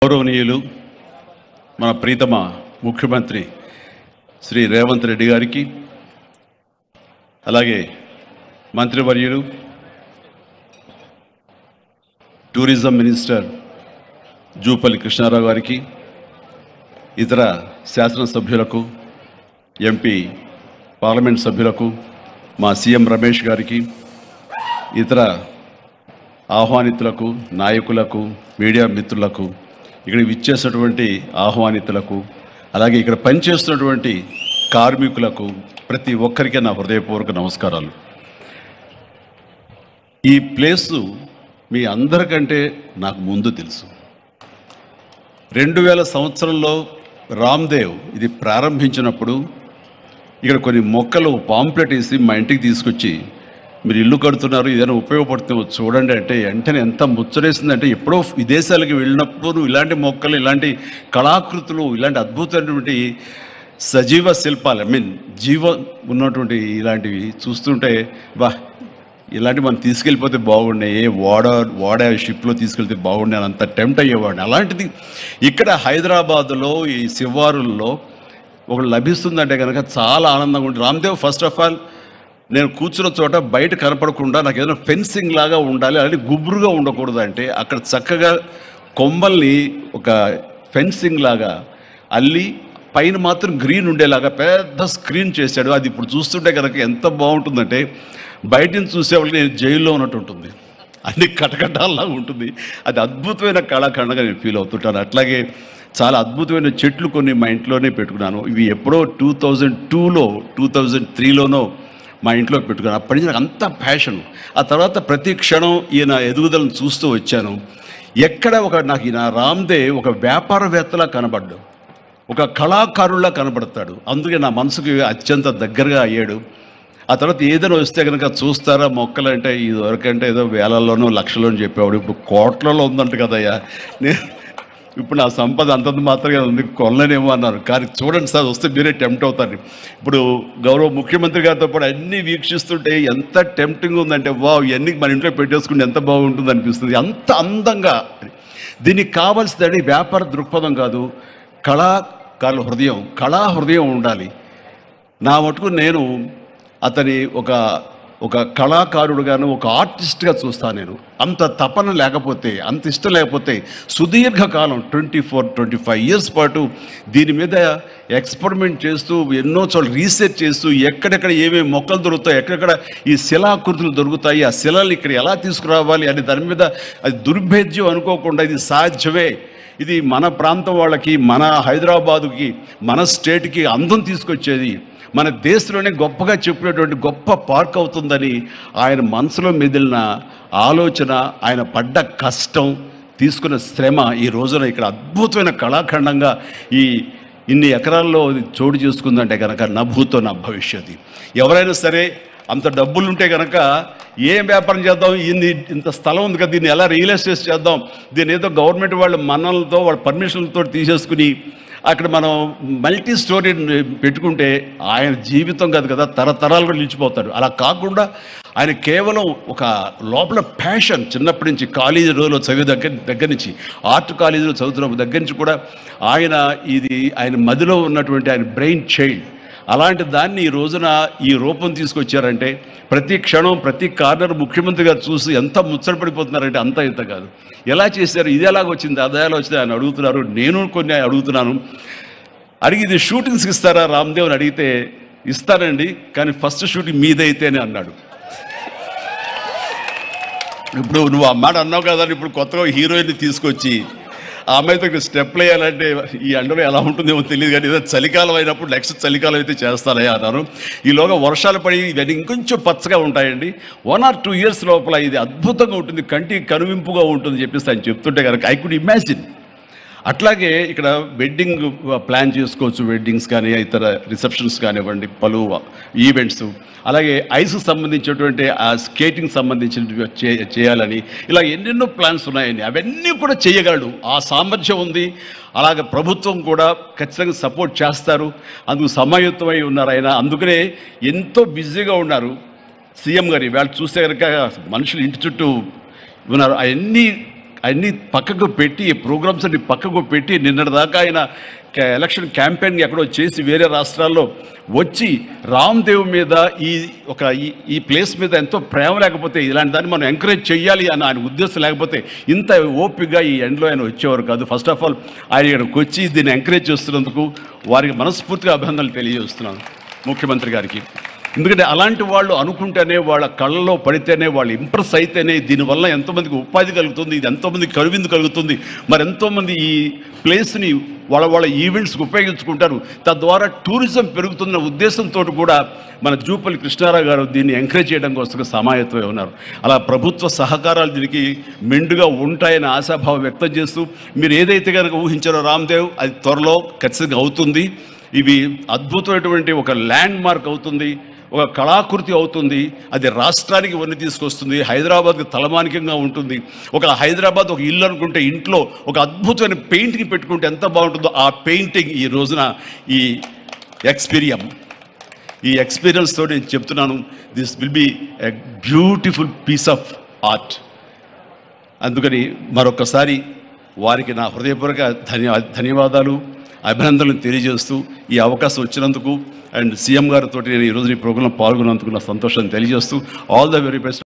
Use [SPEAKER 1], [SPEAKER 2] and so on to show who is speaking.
[SPEAKER 1] గౌరవనీయులు మన ప్రీతమ ముఖ్యమంత్రి శ్రీ రేవంత్ రెడ్డి గారికి, అలాగే మంత్రివర్యులు టూరిజం మినిస్టర్ జూపల్లి కృష్ణారావు గారికి, ఇతర శాసనసభ్యులకు, ఎంపీ పార్లమెంట్ సభ్యులకు, మా సీఎం రమేష్ గారికి, ఇతర ఆహ్వానితులకు, నాయకులకు, మీడియా మిత్రులకు, ఇక్కడ విచ్చేసినటువంటి ఆహ్వానితులకు, అలాగే ఇక్కడ పనిచేస్తున్నటువంటి కార్మికులకు, ప్రతి ఒక్కరికి నా హృదయపూర్వక నమస్కారాలు. ఈ ప్లేసు మీ అందరికంటే నాకు ముందు తెలుసు. 2000 సంవత్సరంలో రామ్దేవ్ ఇది ప్రారంభించినప్పుడు ఇక్కడ కొన్ని మొక్కలు పాంప్లెట్ వేసి మా ఇంటికి తీసుకొచ్చి, మీరు ఇల్లు కడుతున్నారు, ఏదైనా ఉపయోగపడుతుందో చూడండి అంటే వెంటనే ఎంత ముచ్చరేసిందంటే, ఎప్పుడో విదేశాలకు వెళ్ళినప్పుడు ఇలాంటి మొక్కలు, ఇలాంటి కళాకృతులు, ఇలాంటి అద్భుతమైనటువంటి సజీవ శిల్పాలు, జీవం ఉన్నటువంటి ఇలాంటివి చూస్తుంటే ఇలాంటివి మనం తీసుకెళ్ళిపోతే బాగుండే, వాడ షిప్లో తీసుకెళ్తే బాగుండే అని అంత టెంప్ట్ అయ్యేవాడిని. అలాంటిది ఇక్కడ హైదరాబాదులో ఈ శివారుల్లో ఒకటి లభిస్తుందంటే కనుక చాలా ఆనందంగా ఉంటుంది. రామ్దేవ్ ఫస్ట్ ఆఫ్ ఆల్ నేను కూర్చున్న చోట బయట కనపడకుండా నాకు ఏదైనా ఫెన్సింగ్ లాగా ఉండాలి, అలాంటి గుబురుగా ఉండకూడదు అంటే అక్కడ చక్కగా కొమ్మల్ని ఒక ఫెన్సింగ్ లాగా అల్లి పైన మాత్రం గ్రీన్ ఉండేలాగా పెద్ద స్క్రీన్ చేశాడు. అది ఇప్పుడు చూస్తుంటే కనుక ఎంత బాగుంటుందంటే బయట నుంచి చూసేవాళ్ళకి నేను జైల్లో ఉన్నట్టు ఉంటుంది, అన్ని కటకటాల్లాగా ఉంటుంది. అది అద్భుతమైన కళాఖండగా నేను ఫీల్ అవుతుంటాను. అట్లాగే చాలా అద్భుతమైన చెట్లు కొన్ని మా ఇంట్లోనే పెట్టుకున్నాను. ఇవి ఎప్పుడో 2002లో 2003లోనో మా ఇంట్లో పెట్టుకున్నాను. అప్పటి నుంచి నాకు అంత ప్యాషన్. ఆ తర్వాత ప్రతి క్షణం ఈయన ఎదుగుదలను చూస్తూ వచ్చాను. ఎక్కడ నాకు ఈయన రామ్దేవ్ ఒక వ్యాపారవేత్తలా కనబడ్డాడు, ఒక కళాకారుల్లా కనబడతాడు. అందుకే నా మనసుకి అత్యంత దగ్గరగా అయ్యాడు. ఆ తర్వాత ఏదైనా వస్తే కనుక చూస్తారా మొక్కలు అంటే, ఇది వరకంటే ఏదో వేలల్లోనో లక్షలోనో చెప్పేవాడు, ఇప్పుడు కోట్లలో ఉందంట కదయ్యా. నేను ఇప్పుడు నా సంపద అంతంత మాత్రమే ఉంది, కొనలేనేమో అన్నారు. కానీ చూడండి సార్, వస్తే మీరే టెంప్ట్ అవుతారు. ఇప్పుడు గౌరవ ముఖ్యమంత్రి గారితో పాటు అన్నీ వీక్షిస్తుంటే ఎంత టెంప్టింగ్ ఉందంటే, ఇవన్నీ మన ఇంట్లో పెట్టేసుకుంటే ఎంత బాగుంటుంది అనిపిస్తుంది. అంత అందంగా. దీనికి కావాల్సిందని వ్యాపార దృక్పథం కాదు, కళాకారుల హృదయం, కళా హృదయం ఉండాలి. నా మటుకు నేను అతని ఒక కళాకారుడుగాను, ఒక ఆర్టిస్ట్గా చూస్తాను. నేను అంత తపన లేకపోతే, అంత ఇష్టం లేకపోతే సుదీర్ఘకాలం 24-25 ఇయర్స్ పాటు దీని మీద ఎక్స్పెరిమెంట్ చేస్తూ, ఎన్నో చోట్ల రీసెర్చ్ చేస్తూ, ఎక్కడెక్కడ ఏమేమి మొక్కలు దొరుకుతాయి, ఎక్కడెక్కడ ఈ శిలాకృతులు దొరుకుతాయి, ఆ శిలలు ఇక్కడ ఎలా తీసుకురావాలి అని దాని మీద అది దుర్భేద్యం అనుకోకుండా ఇది సాధ్యమే, ఇది మన ప్రాంతం వాళ్ళకి, మన హైదరాబాదుకి, మన స్టేట్కి అందం తీసుకొచ్చేది, మన దేశంలోనే గొప్పగా చెప్పినటువంటి గొప్ప పార్క్ అవుతుందని ఆయన మనసులో మెదిలిన ఆలోచన, ఆయన పడ్డ కష్టం, తీసుకున్న శ్రమ ఈ రోజున ఇక్కడ అద్భుతమైన కళాఖండంగా ఇన్ని ఎకరాల్లో చోటు చేసుకుందంటే కనుక నా భూతో నా భవిష్యత్తు. ఎవరైనా సరే అంత డబ్బులుంటే కనుక ఏం వ్యాపారం చేద్దాం, ఇంత స్థలం ఉంది కదా, దీన్ని ఎలా రియల్ ఎస్టేట్ చేద్దాం, దీన్ని ఏదో గవర్నమెంట్ వాళ్ళ మన్నలతో వాళ్ళ పర్మిషన్లతో తీసేసుకుని అక్కడ మనం మల్టీ స్టోరీ పెట్టుకుంటే ఆయన జీవితం కాదు కదా, తరతరాలు కూడా నిలిచిపోతాడు. అలా కాకుండా ఆయన కేవలం ఒక లోపల ప్యాషన్, చిన్నప్పటి నుంచి కాలేజీ రోజులో చదివే దగ్గర నుంచి, ఆర్ట్ కాలేజీలో చదువుతున్న దగ్గర నుంచి కూడా ఆయన మదిలో ఉన్నటువంటి ఆయన బ్రెయిన్ చైల్డ్, అలాంటి దాన్ని ఈ రోజున ఈ రూపం తీసుకొచ్చారంటే ప్రతి క్షణం, ప్రతి కార్నర్ ముఖ్యమంత్రి గారు చూసి ఎంత ముచ్చటపడిపోతున్నారంటే అంత ఇంత కాదు. ఎలా చేశారు, ఇది ఎలాగ వచ్చింది, అది ఎలా వచ్చింది అని అడుగుతున్నారు. నేను కొన్ని అడుగుతున్నాను. అడిగి ఇది షూటింగ్స్కి ఇస్తారా రామ్దేవ్ అని అడిగితే, ఇస్తానండి, కానీ ఫస్ట్ షూటింగ్ మీదైతేనే అన్నాడు. ఇప్పుడు నువ్వు ఆ మాట అన్నావు కదా, ఇప్పుడు కొత్తగా హీరోయిన్ని తీసుకొచ్చి ఆ అమ్మాయితో స్టెప్లు వేయాలంటే ఈ ఎండలో ఎలా ఉంటుందేమో తెలియదు, కానీ ఏదో చలికాలం అయినప్పుడు నెక్స్ట్ చలికాలం అయితే చేస్తానయ్యా అన్నారు. ఈలోగా వర్షాలు పడి ఇవన్నీ ఇంకొంచెం పచ్చగా ఉంటాయండి, 1 or 2 years లోపల ఇది అద్భుతంగా ఉంటుంది, కంటికి కనువింపుగా ఉంటుంది చెప్పేసి ఆయన చెప్తుంటే కనుక ఐ కుడ్ ఇమాజిన్. అట్లాగే ఇక్కడ వెడ్డింగ్ ప్లాన్ చేసుకోవచ్చు, వెడ్డింగ్స్ కానీ ఇతర రిసెప్షన్స్ కానివ్వండి, పలు ఈవెంట్స్, అలాగే ఐస్కి సంబంధించినటువంటి ఆ స్కేటింగ్ సంబంధించిన చేయాలని ఇలా ఎన్నెన్నో ప్లాన్స్ ఉన్నాయని అవన్నీ కూడా చేయగలడు, ఆ సామర్థ్యం ఉంది. అలాగే ప్రభుత్వం కూడా ఖచ్చితంగా సపోర్ట్ చేస్తారు, అందుకు సమాయుత్తమై ఉన్నారు ఆయన. అందుకనే ఎంతో బిజీగా ఉన్నారు సీఎం గారు. వాళ్ళు చూస్తే కనుక మనుషులు ఇంటి చుట్టూ ఉన్నారు, అవన్నీ అన్ని పక్కకు పెట్టి ప్రోగ్రామ్స్ అన్ని పక్కకు పెట్టి నిన్నటిదాకా ఆయన ఎలక్షన్ క్యాంపెయిన్ ఎక్కడో చేసి వేరే రాష్ట్రాల్లో వచ్చి రామ్దేవ్ మీద ఈ ప్లేస్ మీద ఎంతో ప్రేమ లేకపోతే ఇలాంటి దాన్ని మనం ఎంకరేజ్ చేయాలి అని ఆయన ఉద్దేశం లేకపోతే ఇంత ఓపికగా ఈ ఎండ్లో ఆయన వచ్చేవారు కాదు. ఫస్ట్ ఆఫ్ ఆల్ ఆయన ఇక్కడికి వచ్చి దీన్ని ఎంకరేజ్ చేస్తున్నందుకు వారికి మనస్ఫూర్తిగా అభినందనలు తెలియజేస్తున్నాను ముఖ్యమంత్రి గారికి. ఎందుకంటే అలాంటి వాళ్ళు అనుకుంటేనే, వాళ్ళ కళ్ళలో పడితేనే, వాళ్ళు ఇంప్రెస్ అయితేనే దీనివల్ల ఎంతోమందికి ఉపాధి కలుగుతుంది, ఇది ఎంతోమందికి కనువిందు కలుగుతుంది. మరి ఎంతోమంది ఈ ప్లేస్ని వాళ్ళ ఈవెంట్స్కి ఉపయోగించుకుంటారు. తద్వారా టూరిజం పెరుగుతున్న ఉద్దేశంతో కూడా మన జూపల్లి కృష్ణారావు గారు దీన్ని ఎంకరేజ్ చేయడం కోసం సమాయత్తమై ఉన్నారు. అలా ప్రభుత్వ సహకారాలు దీనికి మెండుగా ఉంటాయని ఆశాభావం వ్యక్తం చేస్తూ, మీరు ఏదైతే కనుక ఊహించారో రామ్దేవ్ అది త్వరలో ఖచ్చితంగా అవుతుంది. ఇవి అద్భుతమైనటువంటి ఒక ల్యాండ్ మార్క్ అవుతుంది, ఒక కళాకృతి అవుతుంది. అది రాష్ట్రానికి వన్ని తీసుకొస్తుంది, హైదరాబాద్కి తలమానికంగా ఉంటుంది. ఒక హైదరాబాద్ ఒక ఇల్లు అనుకుంటే ఇంట్లో ఒక అద్భుతమైన పెయింటింగ్ పెట్టుకుంటే ఎంత బాగుంటుందో ఆ పెయింటింగ్ ఈ రోజున ఈ ఎక్స్పీరియన్స్ తోటి నేను చెప్తున్నాను, this will be a beautiful piece of art. అందుకని మరొకసారి వారికి నా హృదయపూర్వక ధన్యవాదాలు, అభినందనలు తెలియజేస్తూ ఈ అవకాశం వచ్చినందుకు అండ్ సీఎం గారితో నేను ఈరోజు ఈ ప్రోగ్రాంలో పాల్గొన్నందుకు నా సంతోషాన్ని తెలియజేస్తూ ఆల్ ద వెరీ బెస్ట్.